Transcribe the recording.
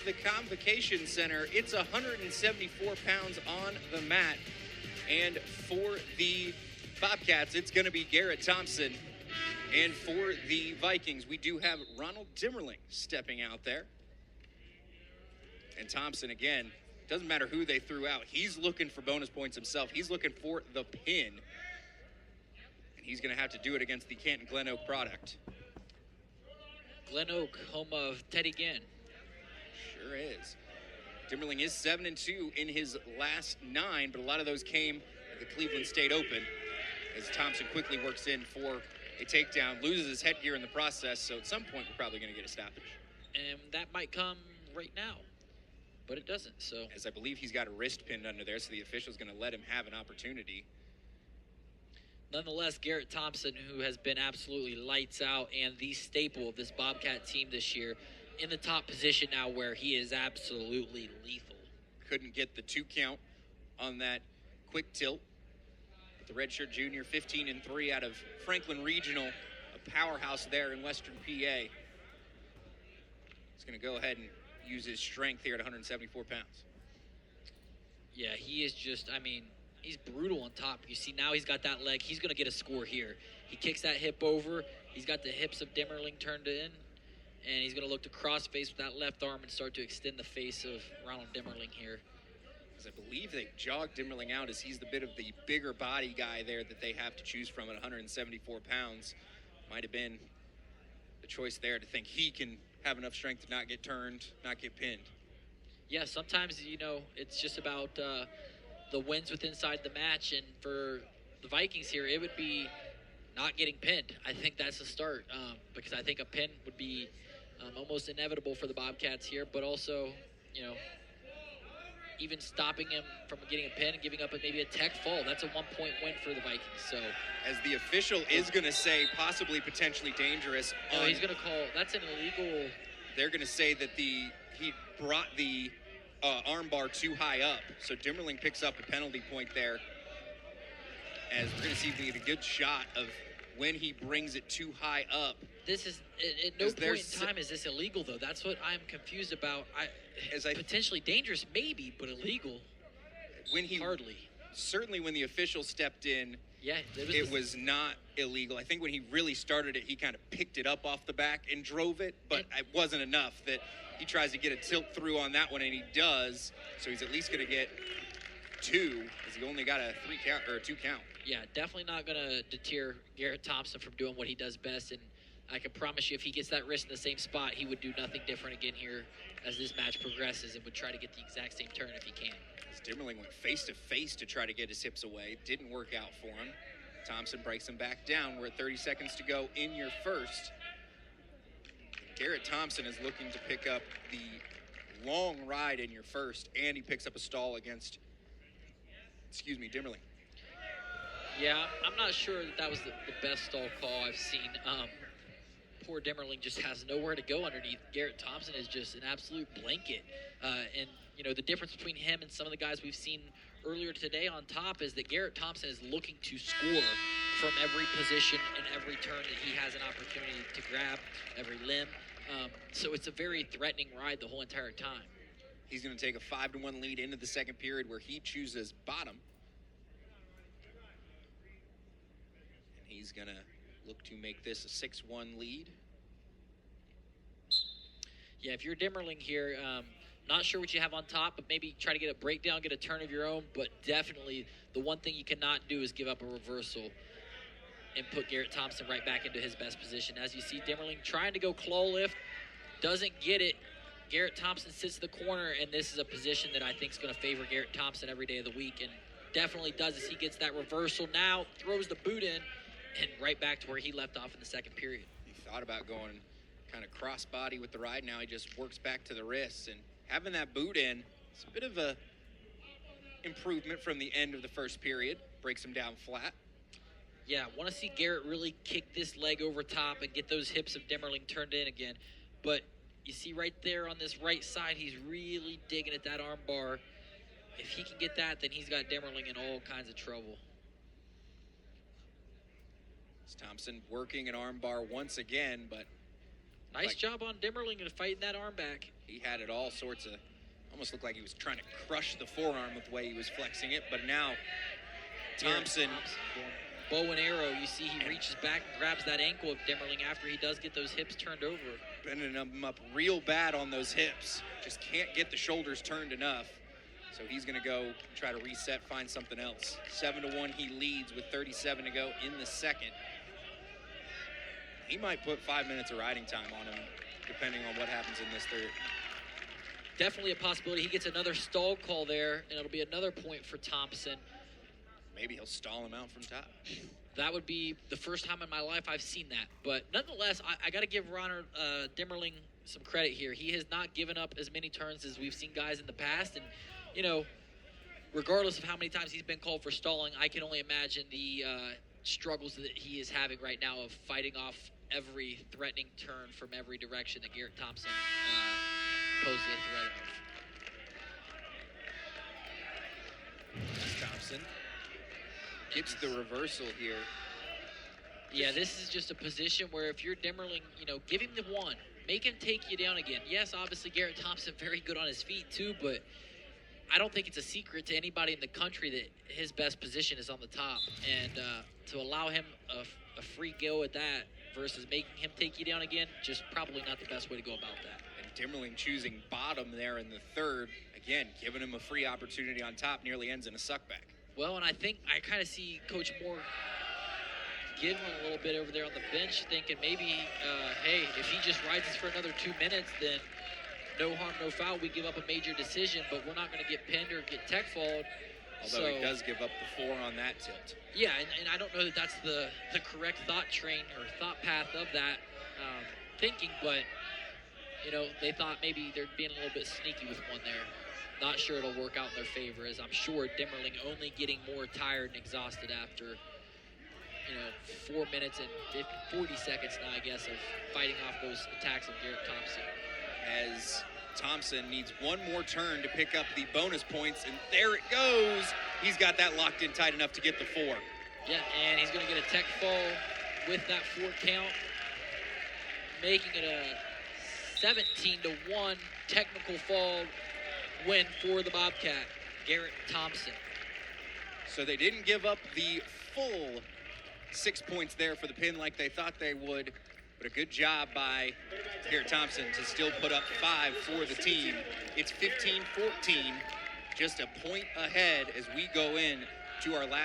the Convocation Center. It's 174 pounds on the mat. And for the Bobcats, it's going to be Garrett Thompson. And for the Vikings, we do have Ronald Dimmering stepping out there. And Thompson, again, doesn't matter who they threw out. He's looking for bonus points himself. He's looking for the pin. And he's going to have to do it against the Canton Glen Oak product. Glen Oak, home of Teddy Ginn. Sure is. Dimmering is 7-2 in his last 9, but a lot of those came at the Cleveland State Open as Thompson quickly works in for a takedown, loses his headgear in the process, so at some point we're probably going to get a stoppage. And that might come right now, but it doesn't, so. As I believe he's got a wrist pinned under there, so the official's going to let him have an opportunity. Nonetheless, Garrett Thompson, who has been absolutely lights out and the staple of this Bobcat team this year, in the top position now where he is absolutely lethal. Couldn't get the 2 count on that quick tilt. But the redshirt junior, 15-3 out of Franklin Regional, a powerhouse there in Western PA. He's going to go ahead and use his strength here at 174 pounds. Yeah, he is just, I mean, he's brutal on top. You see now he's got that leg. He's going to get a score here. He kicks that hip over. He's got the hips of Dimmering turned in. And he's going to look to cross face with that left arm and start to extend the face of Ronald Dimmering here. As I believe they jogged Dimmering out as he's the bit of the bigger body guy there that they have to choose from at 174 pounds. Might have been the choice there to think he can have enough strength to not get turned, not get pinned. Yeah, sometimes, you know, it's just about the wins with inside the match. And for the Vikings here, it would be not getting pinned. I think that's the start because I think a pin would be almost inevitable for the Bobcats here, but also, you know, even stopping him from getting a pin and giving up maybe a tech fall. That's a 1-point win for the Vikings. So, as the official is going to say possibly potentially dangerous. No, he's going to call, that's an illegal. They're going to say that he brought the arm bar too high up. So Dimmering picks up a penalty point there. As we're going to see if we get a good shot of when he brings it too high up. This is, at no point in time is this illegal, though. That's what I'm confused about. Potentially dangerous, maybe, but illegal, hardly. Certainly when the official stepped in, yeah, it was not illegal. I think when he really started it, he kind of picked it up off the back and drove it, but it wasn't enough that he tries to get a tilt through on that one, and he does. So he's at least going to get 2, as he only got a 3 count or a 2 count. Yeah, definitely not going to deter Garrett Thompson from doing what he does best. And I can promise you if he gets that wrist in the same spot, he would do nothing different again here as this match progresses and would try to get the exact same turn if he can. As Dimmering went face-to-face to try to get his hips away. Didn't work out for him. Thompson breaks him back down. We're at 30 seconds to go in your first. Garrett Thompson is looking to pick up the long ride in your first, and he picks up a stall against, Dimmering. Yeah, I'm not sure that was the best stall call I've seen. Poor Dimmering just has nowhere to go underneath. Garrett Thompson is just an absolute blanket. And, you know, the difference between him and some of the guys we've seen earlier today on top is that Garrett Thompson is looking to score from every position and every turn that he has an opportunity to grab, every limb. So it's a very threatening ride the whole entire time. He's going to take a 5-1 lead into the second period where he chooses bottom. He's going to look to make this a 6-1 lead. Yeah, if you're Dimmering here, not sure what you have on top, but maybe try to get a breakdown, get a turn of your own. But definitely the one thing you cannot do is give up a reversal and put Garrett Thompson right back into his best position. As you see Dimmering trying to go claw lift, doesn't get it. Garrett Thompson sits in the corner, and this is a position that I think is going to favor Garrett Thompson every day of the week, and definitely does as he gets that reversal now, throws the boot in, and right back to where he left off in the second period. He thought about going kind of cross-body with the ride. Now he just works back to the wrists. And having that boot in, it's a bit of a improvement from the end of the first period. Breaks him down flat. Yeah, want to see Garrett really kick this leg over top and get those hips of Dimmering turned in again. But you see right there on this right side, he's really digging at that arm bar. If he can get that, then he's got Dimmering in all kinds of trouble. Thompson working an arm bar once again, but Nice job on Dimmering to fighting that arm back. He had it all sorts of, almost looked like he was trying to crush the forearm with the way he was flexing it. But now Thompson bow and arrow. You see he reaches back and grabs that ankle of Dimmering after he does get those hips turned over. Bending him up real bad on those hips. Just can't get the shoulders turned enough. So he's going to go try to reset, find something else. 7-1, he leads with 37 to go in the second. He might put 5 minutes of riding time on him, depending on what happens in this third. Definitely a possibility. He gets another stall call there, and it'll be another point for Thompson. Maybe he'll stall him out from top. That would be the first time in my life I've seen that. But nonetheless, I got to give Ronald Dimmering some credit here. He has not given up as many turns as we've seen guys in the past. And, you know, regardless of how many times he's been called for stalling, I can only imagine the struggles that he is having right now of fighting off every threatening turn from every direction that Garrett Thompson poses a threat of. Thompson gets the reversal here. Yeah, this is just a position where if you're Dimmering, you know, give him the one. Make him take you down again. Yes, obviously Garrett Thompson very good on his feet too, but I don't think it's a secret to anybody in the country that his best position is on the top. And to allow him a free go at that versus making him take you down again, just probably not the best way to go about that. And Dimmering choosing bottom there in the third. Again, giving him a free opportunity on top, nearly ends in a suckback. Well, and I think I kind of see Coach Moore giggling a little bit over there on the bench, thinking maybe, hey, if he just rides us for another 2 minutes, then no harm, no foul. We give up a major decision, but we're not going to get pinned or get tech fouled. Although he does give up the 4 on that tilt. Yeah, and I don't know that that's the correct thought train or thought path of that thinking, but, you know, they thought maybe they're being a little bit sneaky with one there. Not sure it'll work out in their favor, as I'm sure Dimmering only getting more tired and exhausted after, you know, 4 minutes and 40 seconds now, I guess, of fighting off those attacks of Garrett Thompson. As Thompson needs one more turn to pick up the bonus points, and there it goes. He's got that locked in tight enough to get the 4. Yeah, and he's going to get a tech fall with that 4 count, making it a 17-1 technical fall win for the Bobcat, Garrett Thompson. So they didn't give up the full 6 points there for the pin like they thought they would, but a good job by Garrett Thompson to still put up 5 for the team. It's 15-14, just a point ahead as we go in to our last